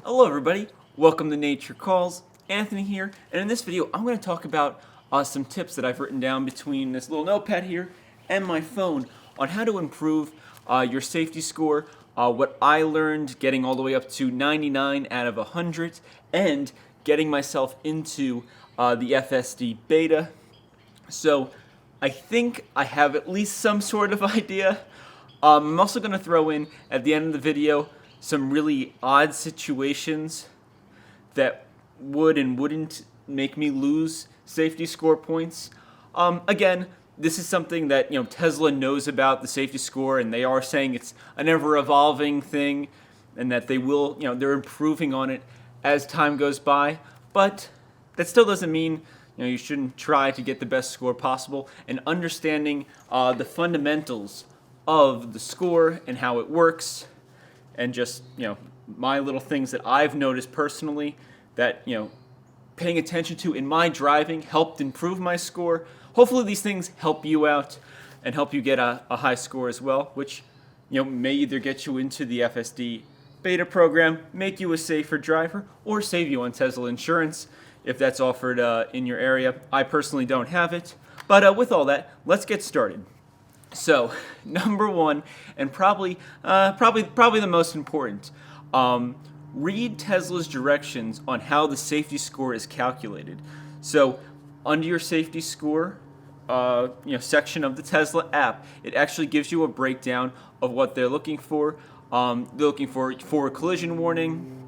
Hello everybody, welcome to Nature Calls. Anthony here, and in this video I'm going to talk about some tips that I've written down between this little notepad here and my phone on how to improve your safety score, what I learned getting all the way up to 99 out of 100, and getting myself into the FSD beta. So I think I have at least some sort of idea. I'm also going to throw in at the end of the video some really odd situations that would and wouldn't make me lose safety score points. Again, this is something that Tesla knows about the safety score, and they are saying it's an ever-evolving thing, and that they will they're improving on it as time goes by. But that still doesn't mean you shouldn't try to get the best score possible. And understanding the fundamentals of the score and how it works, and just my little things that I've noticed personally that paying attention to in my driving helped improve my score. Hopefully these things help you out and help you get a high score as well, which may either get you into the FSD beta program, make you a safer driver, or save you on Tesla insurance if that's offered in your area. I personally don't have it, but with all that, let's get started. So, number one, and probably the most important, read Tesla's directions on how the safety score is calculated. So, under your safety score, section of the Tesla app, it actually gives you a breakdown of what they're looking for. They're looking for collision warning,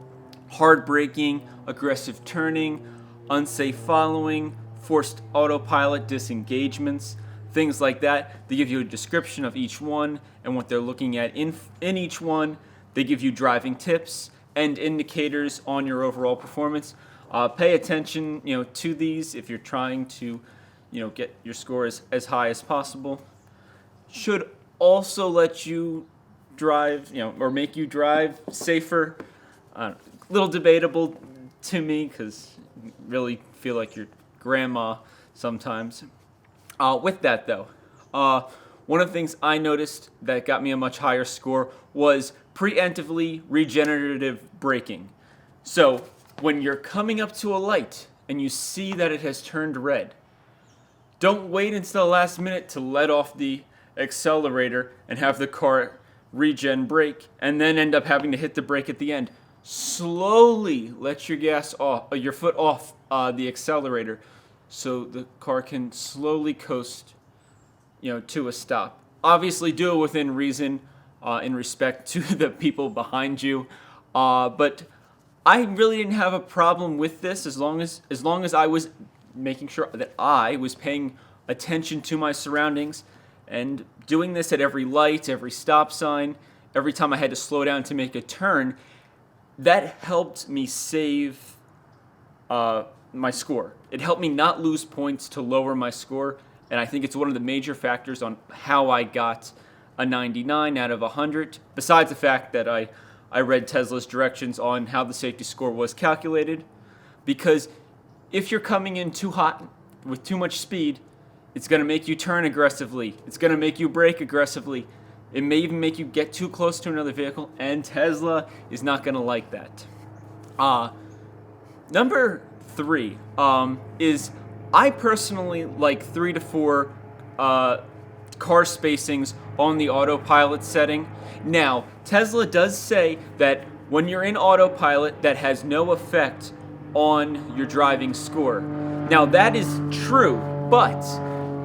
hard braking, aggressive turning, unsafe following, forced autopilot disengagements, things like that. They give you a description of each one and what they're looking at in each one. They give you driving tips and indicators on your overall performance. Pay attention, to these if you're trying to, get your score as high as possible. Should also let you drive, or make you drive safer. A little debatable to me because you really feel like your grandma sometimes. With that though, one of the things I noticed that got me a much higher score was preemptively regenerative braking. So when you're coming up to a light and you see that it has turned red, don't wait until the last minute to let off the accelerator and have the car regen brake and then end up having to hit the brake at the end. Slowly let your foot off the accelerator, so the car can slowly coast, to a stop. Obviously, do it within reason, in respect to the people behind you. But I really didn't have a problem with this as long as I was making sure that I was paying attention to my surroundings and doing this at every light, every stop sign, every time I had to slow down to make a turn. That helped me save my score. It helped me not lose points to lower my score, and I think it's one of the major factors on how I got a 99 out of 100, besides the fact that I read Tesla's directions on how the safety score was calculated. Because if you're coming in too hot with too much speed, it's going to make you turn aggressively. It's going to make you brake aggressively. It may even make you get too close to another vehicle, and Tesla is not going to like that. Number three is I personally like 3 to 4 car spacings on the autopilot setting. Now, Tesla does say that when you're in autopilot, that has no effect on your driving score. Now, that is true, but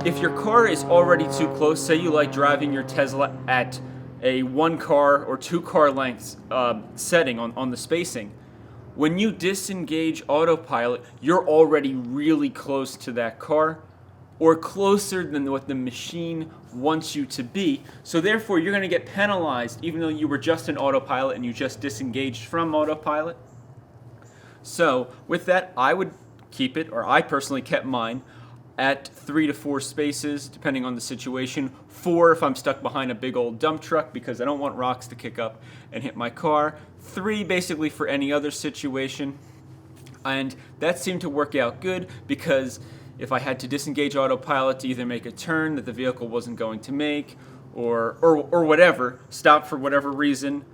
if your car is already too close, say you like driving your Tesla at a 1 car or 2 car lengths setting on the spacing, when you disengage autopilot, you're already really close to that car, or closer than what the machine wants you to be. So therefore, you're going to get penalized even though you were just in autopilot and you just disengaged from autopilot. So with that, I would keep it, or I personally kept mine, at 3 to 4 spaces, depending on the situation. 4 if I'm stuck behind a big old dump truck because I don't want rocks to kick up and hit my car. 3 basically for any other situation. And that seemed to work out good because if I had to disengage autopilot to either make a turn that the vehicle wasn't going to make or whatever, stop for whatever reason,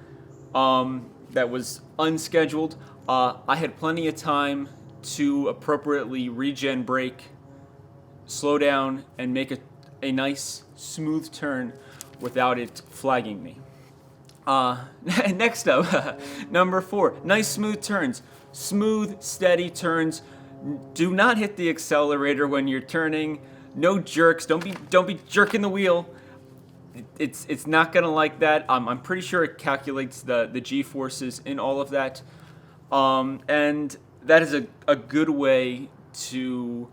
that was unscheduled. I had plenty of time to appropriately regen brake, slow down, and make a nice smooth turn without it flagging me. Next up, number 4, nice smooth turns. Smooth, steady turns. Do not hit the accelerator when you're turning. No jerks. Don't be jerking the wheel. It's not gonna like that. I'm pretty sure it calculates the G forces in all of that, and that is a good way to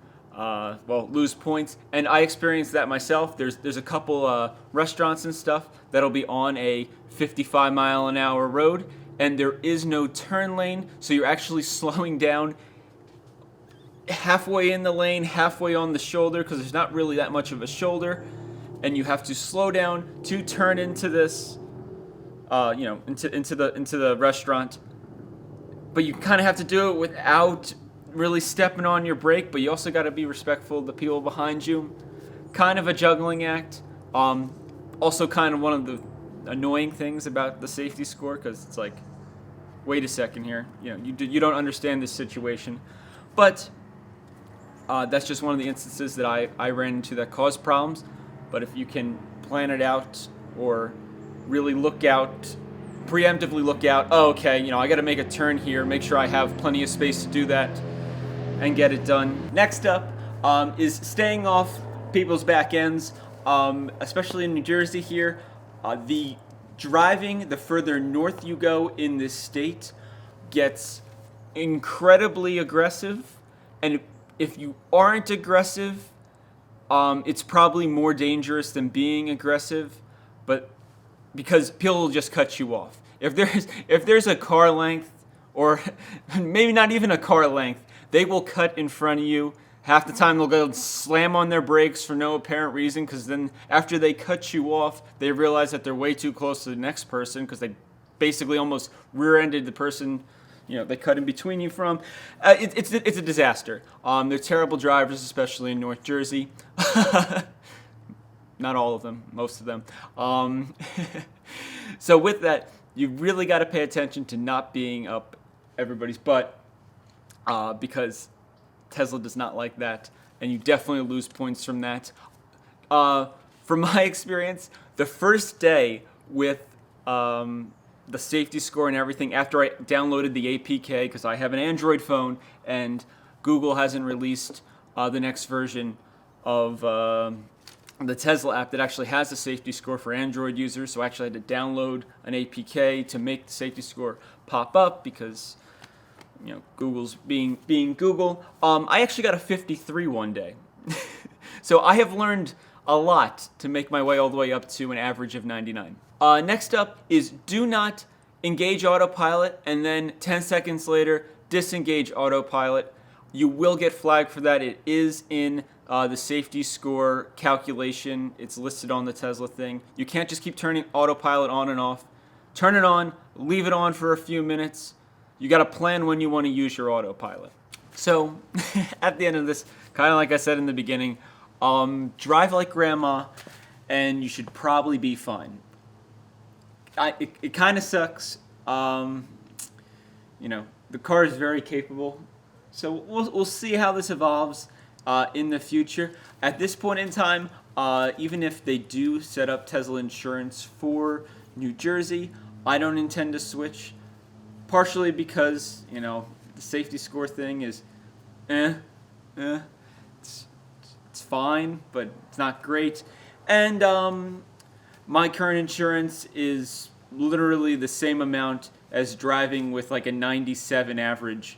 lose points. And I experienced that myself. There's a couple restaurants and stuff that'll be on a 55-mile-an-hour road, and there is no turn lane, so you're actually slowing down halfway in the lane, halfway on the shoulder, because there's not really that much of a shoulder, and you have to slow down to turn into this, into the restaurant. But you kind of have to do it without really stepping on your brake, but you also got to be respectful of the people behind you. Kind of a juggling act. Also kind of one of the annoying things about the safety score, because it's like, wait a second here, you don't understand this situation. But that's just one of the instances that I ran into that caused problems. But if you can plan it out or really preemptively look out, okay, I got to make a turn here, make sure I have plenty of space to do that, and get it done. Next up is staying off people's back ends, especially in New Jersey here. The further north you go in this state gets incredibly aggressive, and if you aren't aggressive, it's probably more dangerous than being aggressive, but because people will just cut you off. If there's a car length, or maybe not even a car length, they will cut in front of you. Half the time they'll go slam on their brakes for no apparent reason, because then after they cut you off, they realize that they're way too close to the next person, because they basically almost rear-ended the person they cut in between you from. It's a disaster. They're terrible drivers, especially in North Jersey. Not all of them, most of them. So with that, you really got to pay attention to not being up everybody's butt, because Tesla does not like that, and you definitely lose points from that. From my experience, the first day with the safety score and everything, after I downloaded the APK, because I have an Android phone and Google hasn't released the next version of the Tesla app that actually has a safety score for Android users, so I actually had to download an APK to make the safety score pop up, because Google's being Google. I actually got a 53 one day. So I have learned a lot to make my way all the way up to an average of 99. Next up is do not engage autopilot and then 10 seconds later disengage autopilot. You will get flagged for that. It is in the safety score calculation. It's listed on the Tesla thing. You can't just keep turning autopilot on and off. Turn it on, leave it on for a few minutes. You got to plan when you want to use your autopilot. So at the end of this, kind of like I said in the beginning, drive like grandma and you should probably be fine. It kind of sucks. The car is very capable. So we'll see how this evolves in the future. At this point in time, even if they do set up Tesla insurance for New Jersey, I don't intend to switch. Partially because, the safety score thing is, it's fine, but it's not great. And my current insurance is literally the same amount as driving with like a 97 average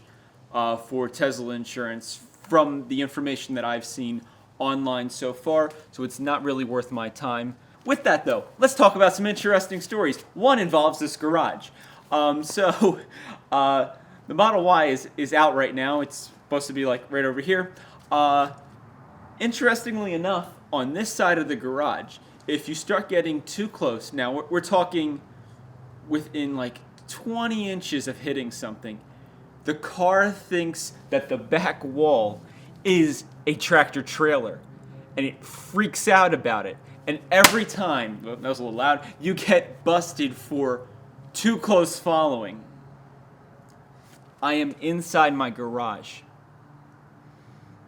for Tesla insurance from the information that I've seen online so far, so it's not really worth my time. With that though, let's talk about some interesting stories. One involves this garage. The Model Y is out right now. It's supposed to be like right over here. Interestingly enough, on this side of the garage, if you start getting too close, now we're talking within like 20 inches of hitting something, the car thinks that the back wall is a tractor trailer, and it freaks out about it. And every time, that was a little loud, you get busted for too close following. I am inside my garage.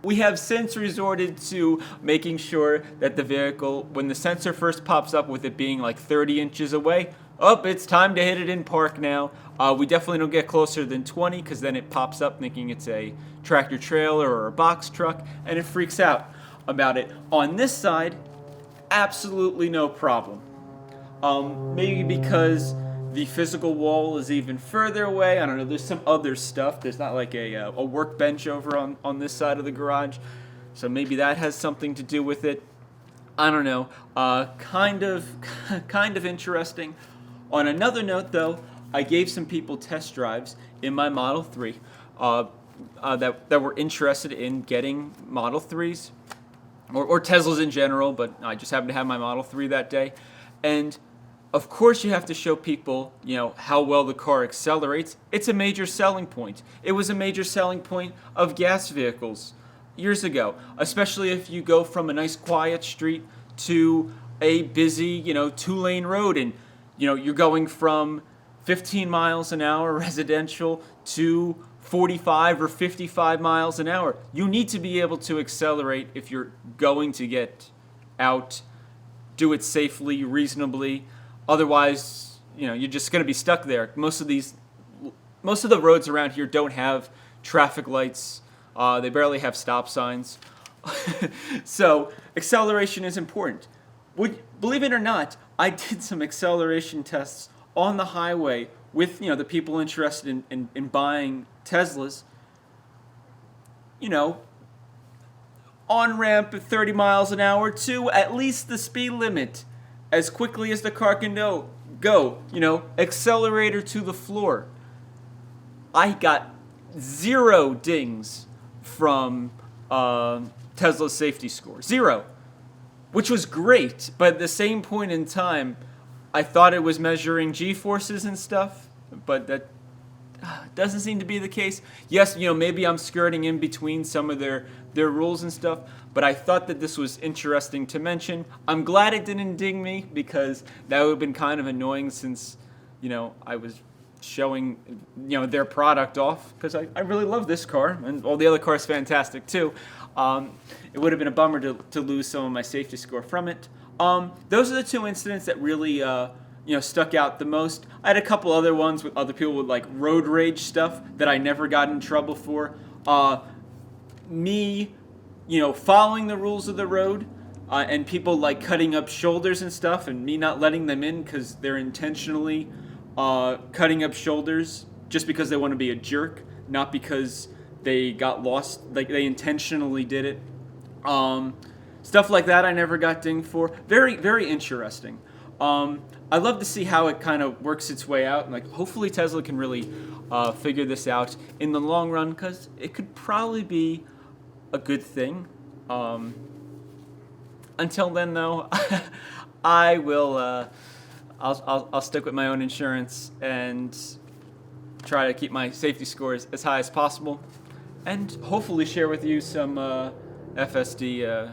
We have since resorted to making sure that the vehicle, when the sensor first pops up with it being like 30 inches away, it's time to hit it in park now. We definitely don't get closer than 20 because then it pops up thinking it's a tractor trailer or a box truck and it freaks out about it. On this side, absolutely no problem. Maybe because the physical wall is even further away. I don't know, there's some other stuff. There's not like a workbench over on this side of the garage. So maybe that has something to do with it. I don't know. Kind of interesting. On another note, though, I gave some people test drives in my Model 3 that were interested in getting Model 3s or Teslas in general, but I just happened to have my Model 3 that day. And of course you have to show people, how well the car accelerates. It's a major selling point. It was a major selling point of gas vehicles years ago, especially if you go from a nice quiet street to a busy, 2-lane road and, you're going from 15 miles an hour residential to 45 or 55 miles an hour. You need to be able to accelerate if you're going to get out, do it safely, reasonably. Otherwise, you're just going to be stuck there. Most of the roads around here don't have traffic lights. They barely have stop signs. So acceleration is important. Believe it or not, I did some acceleration tests on the highway with the people interested in buying Teslas. On ramp at 30 miles an hour to at least the speed limit, as quickly as the car can go. Accelerator to the floor. I got 0 dings from Tesla's safety score. 0. Which was great, but at the same point in time, I thought it was measuring G-forces and stuff, but that doesn't seem to be the case. Yes, maybe I'm skirting in between some of their rules and stuff, but I thought that this was interesting to mention. I'm glad it didn't ding me because that would have been kind of annoying since, I was showing, their product off because I really love this car and all the other cars fantastic too. It would have been a bummer to lose some of my safety score from it. Those are the 2 incidents that really, stuck out the most. I had a couple other ones with other people with like road rage stuff that I never got in trouble for. Me, following the rules of the road, and people like cutting up shoulders and stuff, and me not letting them in because they're intentionally cutting up shoulders just because they want to be a jerk, not because they got lost, like they intentionally did it. Stuff like that I never got dinged for. Very, very interesting. I'd love to see how it kind of works its way out. Like, hopefully Tesla can really figure this out in the long run because it could probably be a good thing. Until then, though, I will. I'll stick with my own insurance and try to keep my safety scores as high as possible, and hopefully share with you some FSD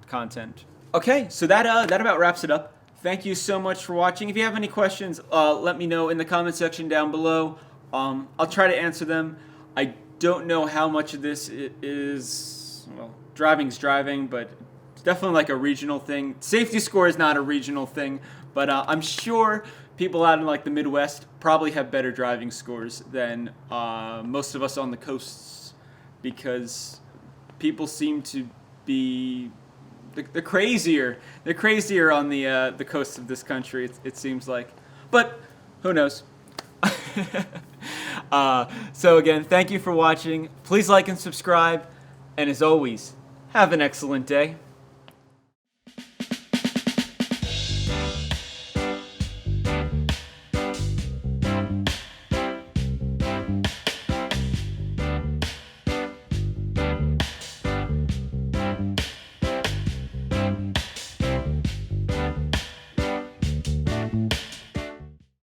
content. Okay, so that about wraps it up. Thank you so much for watching. If you have any questions, let me know in the comment section down below. I'll try to answer them. I don't know how much of this is, driving's driving, but it's definitely like a regional thing. Safety score is not a regional thing, but I'm sure people out in like the Midwest probably have better driving scores than most of us on the coasts because people seem to be they're crazier. They're crazier on the coasts of this country. It seems like, but who knows? So again, thank you for watching. Please like and subscribe, and as always, have an excellent day.